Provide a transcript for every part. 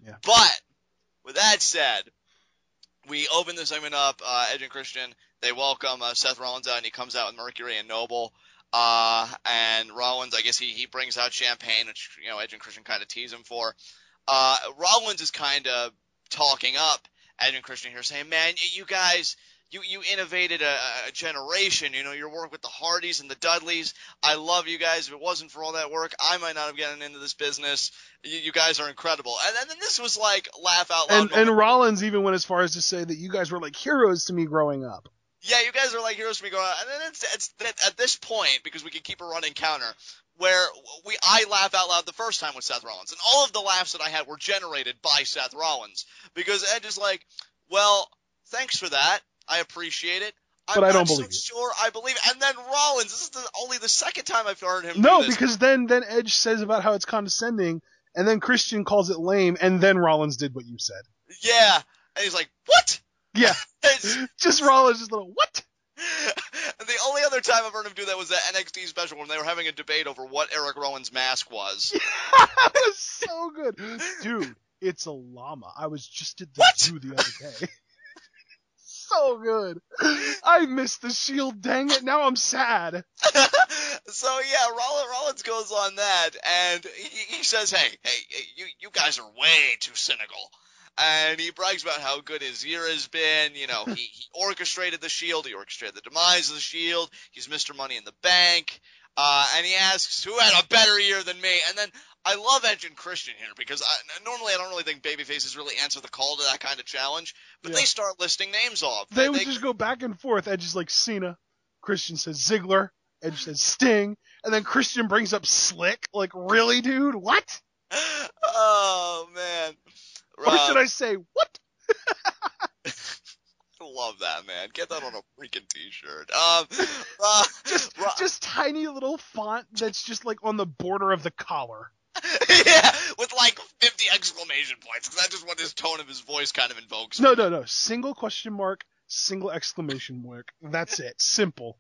Yeah. But with that said, we open the segment up. Edge and Christian, they welcome Seth Rollins out, and he comes out with Mercury and Noble. And Rollins, I guess he brings out champagne, which, you know, Edge and Christian kind of tease him for. Rollins is kind of talking up Edge and Christian here, saying, man, you guys, you innovated a generation. You know, your work with the Hardys and the Dudleys. I love you guys. If it wasn't for all that work, I might not have gotten into this business. You guys are incredible. And then this was like laugh out loud. And Rollins even went as far as to say that you guys were like heroes to me growing up. Yeah, you guys are like heroes to me growing up. And then it's at this point, because we can keep a running counter, where I laugh out loud the first time with Seth Rollins. And all of the laughs that I had were generated by Seth Rollins. Because Edge is like, well, thanks for that. I appreciate it. But I don't believe it. Sure I believe it. And then Rollins, this is only the second time I've heard him do No, this. because then Edge says about how it's condescending, and then Christian calls it lame, and then Rollins did what you said. Yeah. And he's like, what? Yeah. Just Rollins, just a little, what? And the only other time I've heard him do that was that NXT special when they were having a debate over what Eric Rowan's mask was. That was so good. Dude, it's a llama. I was just at the zoo the other day. So good. I missed the Shield, dang it. Now I'm sad. So yeah, Rollins goes on that, and he says, hey, you guys are way too cynical. And he brags about how good his year has been. You know, he orchestrated the Shield. He orchestrated the demise of the Shield. He's Mr. Money in the Bank. And he asks, who had a better year than me? And then I love Edge and Christian here because normally I don't really think babyfaces really answer the call to that kind of challenge. But they start listing names off. They would just go back and forth. Edge is like Cena. Christian says Ziggler. Edge says Sting. And then Christian brings up Slick. Like, really, dude? What? Oh, man. Or should I say, what? I love that, man. Get that on a freaking t-shirt. Just tiny little font that's just like on the border of the collar. Yeah, with like 50 exclamation points, because that's just what his tone of his voice kind of invokes. No. Single question mark, single exclamation mark. That's it. Simple.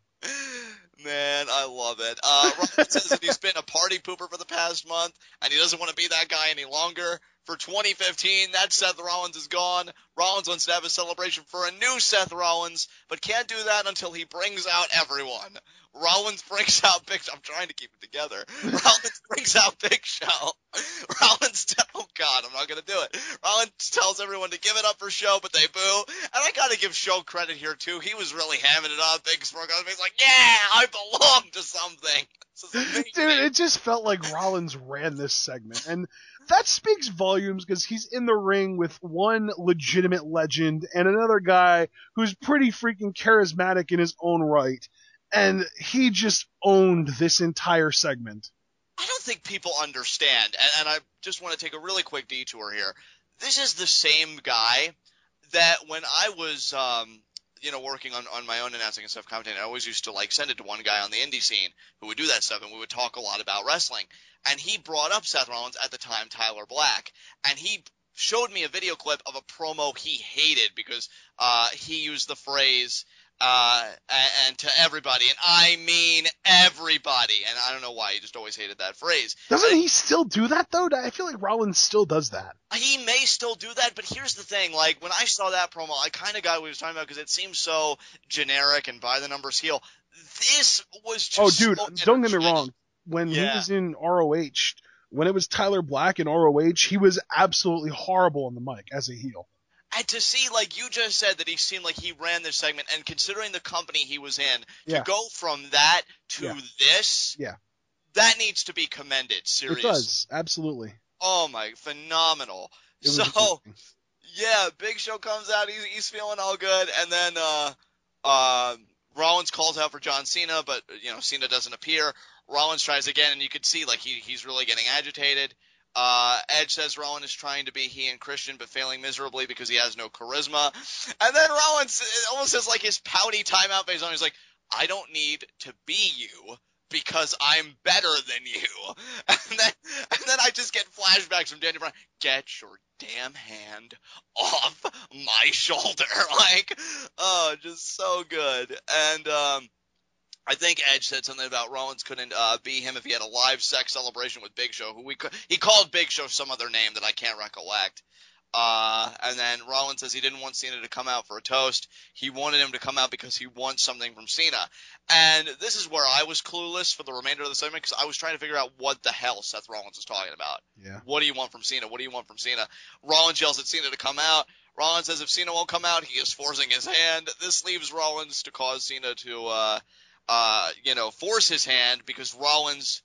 Man, I love it. Rollins says that he's been a party pooper for the past month, and he doesn't want to be that guy any longer. For 2015, that Seth Rollins is gone. Rollins wants to have a celebration for a new Seth Rollins, but can't do that until he brings out everyone. Rollins brings out Big Show. I'm trying to keep it together. Rollins brings out Big Show. Oh God, I'm not going to do it. Rollins tells everyone to give it up for Show, but they boo. And I got to give Show credit here, too. He was really hamming it up. Big Smoke. He's like, yeah, I belong to something. Dude, it just felt like Rollins ran this segment. And that speaks volumes because he's in the ring with one legitimate legend and another guy who's pretty freaking charismatic in his own right. And he just owned this entire segment. I don't think people understand, and I just want to take a really quick detour here. This is the same guy that when I was, working on my own announcing and stuff, commentating, I always used to like send it to one guy on the indie scene who would do that stuff, and we would talk a lot about wrestling. And he brought up Seth Rollins, at the time Tyler Black, and he showed me a video clip of a promo he hated because he used the phrase and to everybody, and I mean everybody, and I don't know why, he just always hated that phrase. Doesn't he still do that, though? I feel like Rollins still does that. He may still do that, but here's the thing, like, when I saw that promo, I kind of got what he was talking about, because it seems so generic and by the numbers heel. This was just don't get me wrong, when he was in ROH, when it was Tyler Black in ROH, he was absolutely horrible on the mic as a heel. And to see, like you just said, that he seemed like he ran this segment, and considering the company he was in, to go from that to this, that needs to be commended, seriously. It does, absolutely. Oh, my, phenomenal. So, Big Show comes out, he's feeling all good, and then Rollins calls out for John Cena, but, Cena doesn't appear. Rollins tries again, and you can see, like, he's really getting agitated. Edge says Rollins is trying to be he and Christian, but failing miserably because he has no charisma. And then Rollins almost has like his pouty timeout face on. He's like, I don't need to be you because I'm better than you. And then I just get flashbacks from Daniel Bryan. Get your damn hand off my shoulder. Like, oh, just so good. And I think Edge said something about Rollins couldn't be him if he had a live sex celebration with Big Show, he called Big Show some other name that I can't recollect. And then Rollins says he didn't want Cena to come out for a toast. He wanted him to come out because he wants something from Cena. And this is where I was clueless for the remainder of the segment because I was trying to figure out what the hell Seth Rollins was talking about. Yeah. What do you want from Cena? What do you want from Cena? Rollins yells at Cena to come out. Rollins says if Cena won't come out, he is forcing his hand. This leaves Rollins to cause Cena to, force his hand because Rollins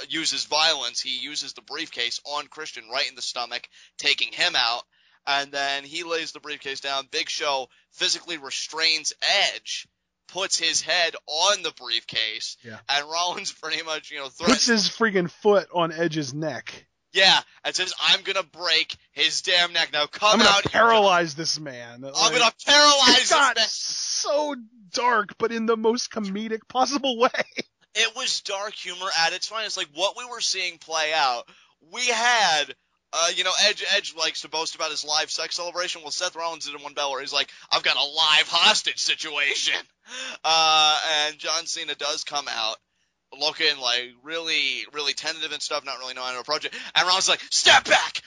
uses violence. He uses the briefcase on Christian right in the stomach, taking him out, and then he lays the briefcase down. Big Show physically restrains Edge, puts his head on the briefcase, and Rollins pretty much, threatens. Puts his freaking foot on Edge's neck. Yeah, and says, I'm going to break his damn neck. Now come out. I'm going to paralyze this man. I'm going to paralyze this man. It got so dark, but in the most comedic possible way. It was dark humor at its finest. Like, what we were seeing play out, we had, Edge likes to boast about his live sex celebration. Well, Seth Rollins did in one bell where he's like, I've got a live hostage situation. And John Cena does come out looking like really, really tentative and stuff, not really knowing how to approach it. And Rollins like, step back,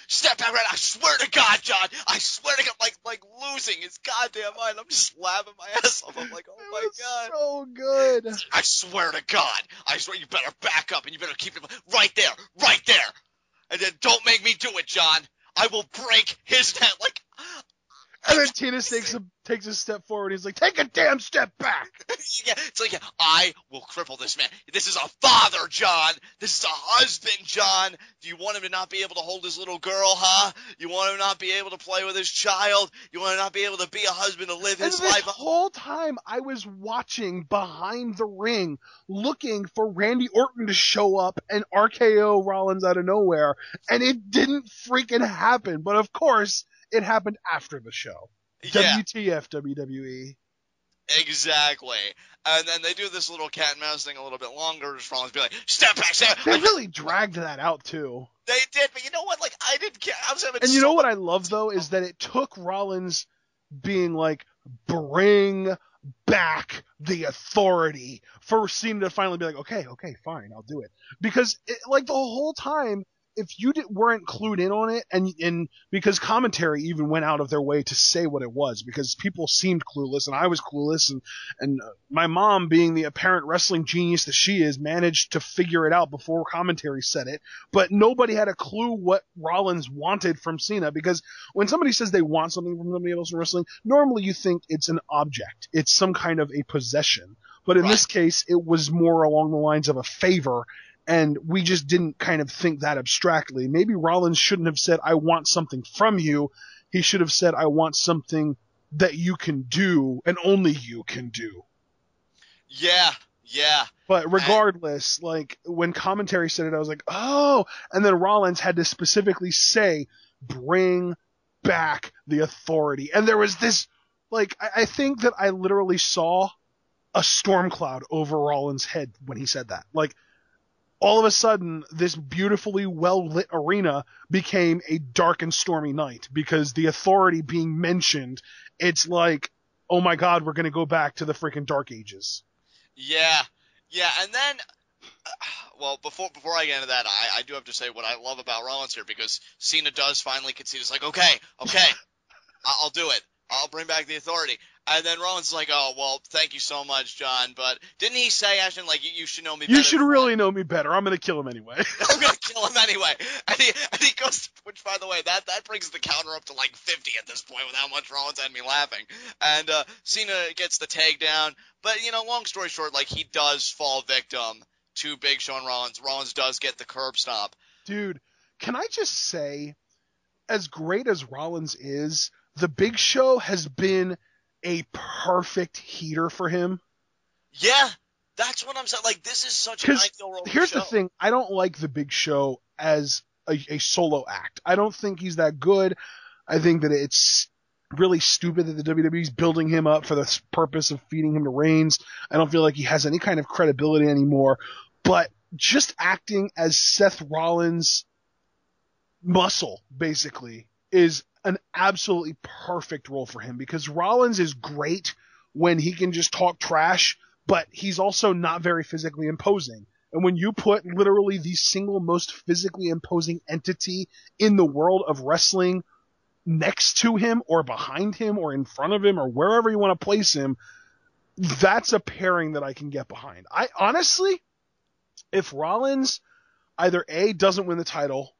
right? I swear to God, John, I swear to God, like losing his goddamn mind. I'm just laughing my ass off. I'm like, oh my God. So good. I swear to God, you better back up and you better keep it right there. And then don't make me do it, John. I will break his neck. And then Tina takes a step forward. He's like, take a damn step back. Yeah, it's like, I will cripple this man. This is a father, John. This is a husband, John. Do you want him to not be able to hold his little girl, huh? You want him to not be able to play with his child? You want him to not be able to be a husband to live his life? The whole time I was watching behind the ring, looking for Randy Orton to show up and RKO Rollins out of nowhere, and it didn't freaking happen. But of course, it happened after the show. Yeah. WTF, WWE. Exactly. And then they do this little cat and mouse thing a little bit longer. Just Rollins be like, step back. They really dragged that out, too. They did, but you know what? Like, I didn't care. I was having And you know what I love, though, is that it took Rollins being like, bring back the authority for Cena to finally be like, okay, fine, I'll do it. Because, the whole time, if you weren't clued in on it, and because commentary even went out of their way to say what it was, because people seemed clueless, and I was clueless, and my mom, being the apparent wrestling genius that she is, managed to figure it out before commentary said it, but nobody had a clue what Rollins wanted from Cena, because when somebody says they want something from somebody else in wrestling, normally you think it's an object, it's some kind of a possession, but in this case, it was more along the lines of a favor. And we just didn't kind of think that abstractly. Maybe Rollins shouldn't have said, I want something from you. He should have said, I want something that you can do and only you can do. Yeah. But regardless, when commentary said it, I was like, oh. And then Rollins had to specifically say, bring back the authority. And there was this, I think that I literally saw a storm cloud over Rollins' head when he said that. All of a sudden, this beautifully well-lit arena became a dark and stormy night because the authority being mentioned, it's like, oh my God, we're going to go back to the freaking Dark Ages. Yeah, and then, before I get into that, I do have to say what I love about Rollins here, because Cena does finally concede. It's like, okay, I'll do it. I'll bring back the authority. And then Rollins is like, oh, well, thank you so much, John. But didn't he say, Ashton, you should know me better? You should really know me better. I'm going to kill him anyway. I'm going to kill him anyway. And he goes, which, by the way, that brings the counter up to 50 at this point with how much Rollins had me laughing. And Cena gets the tag down. But, long story short, he does fall victim to Big Show and Rollins. Rollins does get the curb stop. Dude, can I just say, as great as Rollins is, the Big Show has been a perfect heater for him. Yeah, that's what I'm saying. This is such an ideal role. Here's the thing. I don't like the Big Show as a solo act. I don't think he's that good. I think that it's really stupid that the WWE's building him up for the purpose of feeding him to Reigns. I don't feel like he has any kind of credibility anymore. But just acting as Seth Rollins' muscle, basically, is an absolutely perfect role for him, because Rollins is great when he can just talk trash, but he's also not very physically imposing. And when you put literally the single most physically imposing entity in the world of wrestling next to him or behind him or in front of him or wherever you want to place him, that's a pairing that I can get behind. I honestly, if Rollins either A, doesn't win the title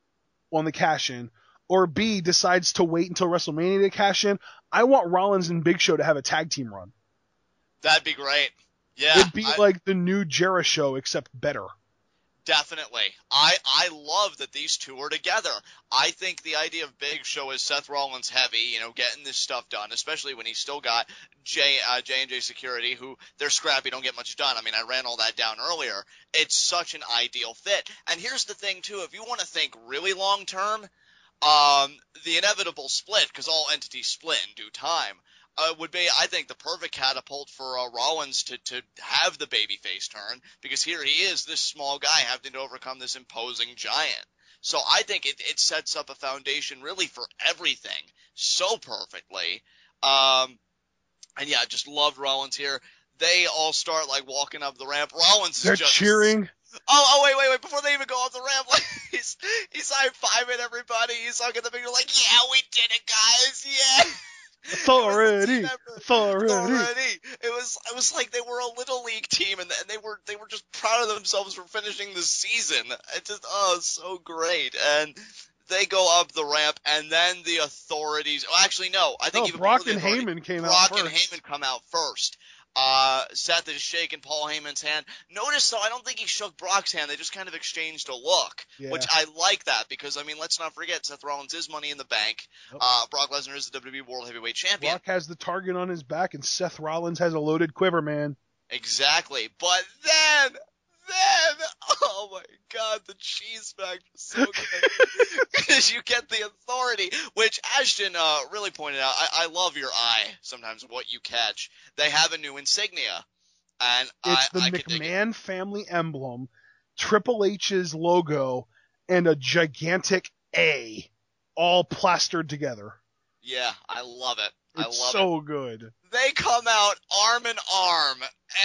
on the cash-in, or B, decides to wait until WrestleMania to cash in, I want Rollins and Big Show to have a tag team run. That'd be great. Yeah. It'd be like the new Jericho, except better. Definitely. I love that these two are together. I think the idea of Big Show is Seth Rollins heavy, getting this stuff done, especially when he's still got J&J Security, who they're scrappy, don't get much done. I mean, I ran all that down earlier. It's such an ideal fit. And here's the thing, too. If you want to think really long term, the inevitable split, because all entities split in due time, would be, I think, the perfect catapult for Rollins to have the babyface turn, because here he is, this small guy having to overcome this imposing giant. So I think it sets up a foundation really for everything so perfectly. And yeah, I just loved Rollins here. They all start walking up the ramp. Rollins They're is just cheering. Oh, wait, before they even go off the ramp, he's high-fiving everybody. He's hugging them, and you're like, yeah, we did it, guys, yeah. Authority. It was like they were a little league team, and they were just proud of themselves for finishing the season. It just so great. And they go up the ramp, and then the authorities. Oh, actually, no. I think even Brock and Heyman came out first. Brock and Heyman come out first. Seth is shaking Paul Heyman's hand. Notice, though, I don't think he shook Brock's hand. They just kind of exchanged a look, which I like that because, I mean, let's not forget, Seth Rollins is Money in the Bank. Yep. Brock Lesnar is the WWE World Heavyweight Champion. Brock has the target on his back, and Seth Rollins has a loaded quiver, man. Exactly. But then, oh my God, the cheese factor is so good. Because you get the authority, which Ashton really pointed out. I love your eye sometimes, what you catch. They have a new insignia. And it's the McMahon family emblem, Triple H's logo, and a gigantic A, all plastered together. Yeah, I love it. It's so good. They come out arm in arm,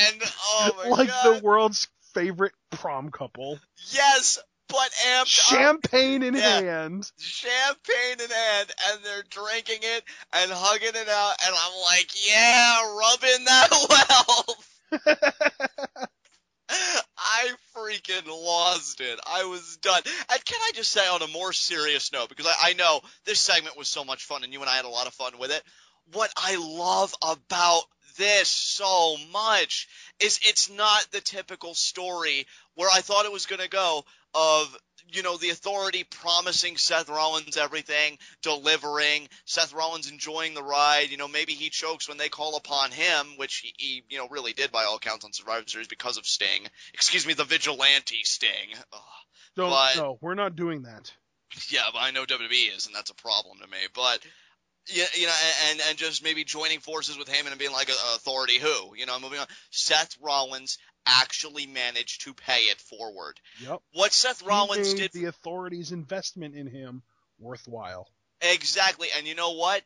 and oh my God. Like the world's favorite prom couple. Yes, but amped Champagne in hand. Champagne in hand, and they're drinking it and hugging it out, and I'm like, yeah, rub in that wealth. I freaking lost it. I was done. And can I just say on a more serious note, because I know this segment was so much fun, and you and I had a lot of fun with it, what I love about this so much is it's not the typical story where I thought it was going to go of, the authority promising Seth Rollins everything, delivering, Seth Rollins enjoying the ride, maybe he chokes when they call upon him, which he really did by all accounts on Survivor Series because of Sting. Excuse me, the vigilante Sting. No, we're not doing that. Yeah, but I know WWE is, and that's a problem to me, but... Yeah, and just maybe joining forces with Heyman and being like authority who, moving on. Seth Rollins actually managed to pay it forward. Yep. What Seth Rollins did, the authority's investment in him worthwhile. Exactly, and you know what?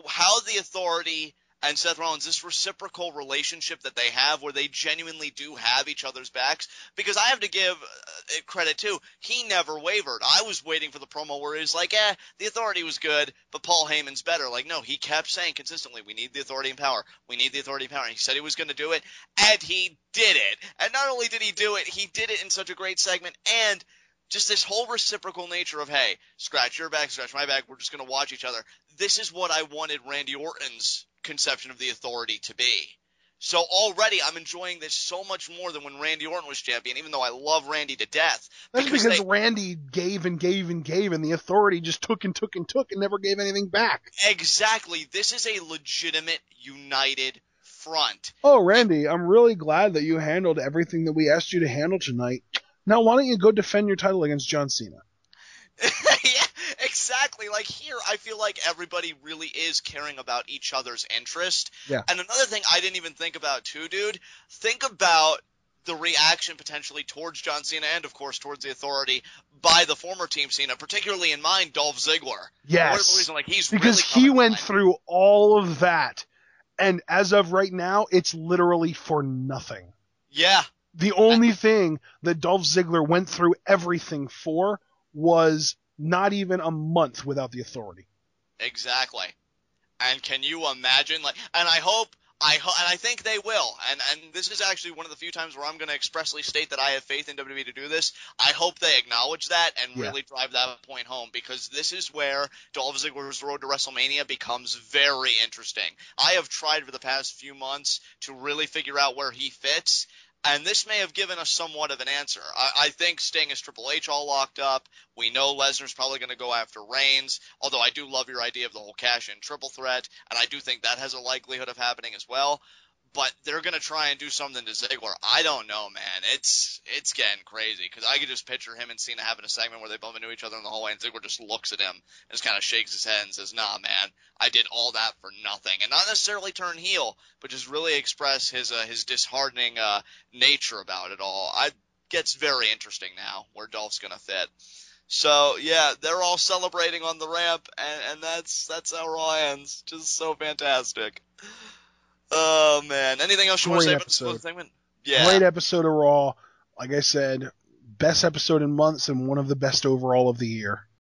How the authority and Seth Rollins, this reciprocal relationship that they have where they genuinely do have each other's backs, because I have to give credit too, he never wavered. I was waiting for the promo where he's like, the authority was good, but Paul Heyman's better. Like, no, he kept saying consistently, we need the authority and power. We need the authority and power. And he said he was going to do it, and he did it. And not only did he do it, he did it in such a great segment, and just this whole reciprocal nature of, hey, scratch your back, scratch my back, we're just going to watch each other. This is what I wanted Randy Orton's conception of the authority to be. So already I'm enjoying this so much more than when Randy Orton was champion, even though I love Randy to death. That's because Randy gave and gave and gave, and the authority just took and took and took and never gave anything back. Exactly. This is a legitimate, united front. Oh, Randy, I'm really glad that you handled everything that we asked you to handle tonight. Now, why don't you go defend your title against John Cena? Yeah, exactly. Like here, I feel like everybody really is caring about each other's interest. Yeah. And another thing I didn't even think about too, dude, think about the reaction potentially towards John Cena and, of course, towards the authority by the former Team Cena, particularly in mind, Dolph Ziggler. Yes. For whatever reason, like he's because really he went through all of that And as of right now, it's literally for nothing. Yeah. The only thing that Dolph Ziggler went through everything for was not even a month without the Authority. Exactly. And can you imagine, like, and I think they will. And this is actually one of the few times where I'm going to expressly state that I have faith in WWE to do this. I hope they acknowledge that and really drive that point home, because this is where Dolph Ziggler's road to WrestleMania becomes very interesting. I have tried for the past few months to really figure out where he fits. And this may have given us somewhat of an answer. I think Sting is Triple H all locked up. We know Lesnar's probably going to go after Reigns, although I do love your idea of the whole cash-in triple threat, and I do think that has a likelihood of happening as well. But they're going to try and do something to Ziggler. I don't know, man. It's getting crazy, because I could just picture him and Cena having a segment where they bump into each other in the hallway, and Ziggler just looks at him and just kind of shakes his head and says, nah, man, I did all that for nothing. And not necessarily turn heel, but just really express his disheartening nature about it all. It gets very interesting now where Dolph's going to fit. So, yeah, they're all celebrating on the ramp, and that's how Raw ends. Just so fantastic. Oh, man. Anything else you want to say about this segment? Yeah. Great episode of Raw. Like I said, best episode in months and one of the best overall of the year.